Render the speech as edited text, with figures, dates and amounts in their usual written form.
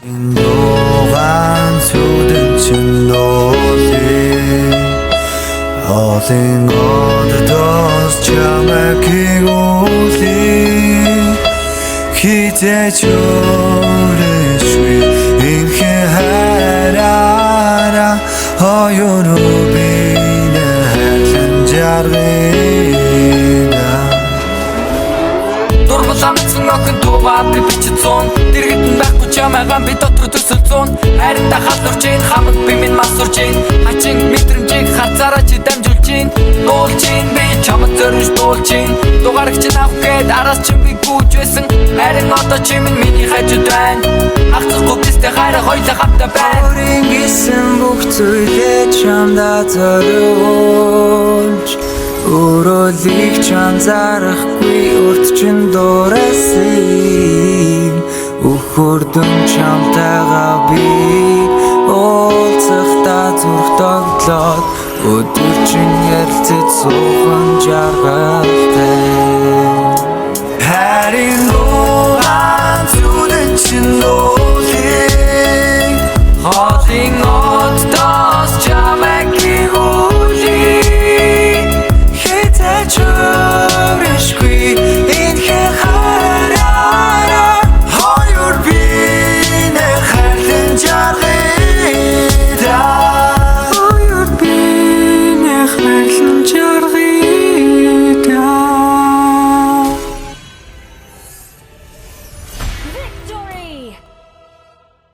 Нугаан сүдэн чин нуулээ Олон оддоос чамайг хигүүлээ Хитэж өрөшгүй инхэ хараараа Хоёроо бинэ хайрлан жаргана Дургуламцсан охин дуугаа би бичсэн Дэргэдэн байхгүй чамайгаа би дотор төсөлцөн Хайртай халуурч ийн хамаг би минь масурч ийн Хачин мэдрэмжийг харцаараа чи дамжуулж ийн Дуулж ийн би чамд зориулж дуулж ийн Дугаарч ин авах гээд араас чи би гүйж байсан Харин одоо чи минь миний хажууд байна Хагцахгүй бистэй хайраа хоёлаа хамтаа байна Өөрийн гисэн бүх зүйлээ чамдаа зориулж Өрөөлийг чам зарахгүй урд чин дуурайсан Үхүрдэн чамтайгаа би уулзахдаа зүрх тогтлоод Өдөр чин ярилцаж суухан жаргалтай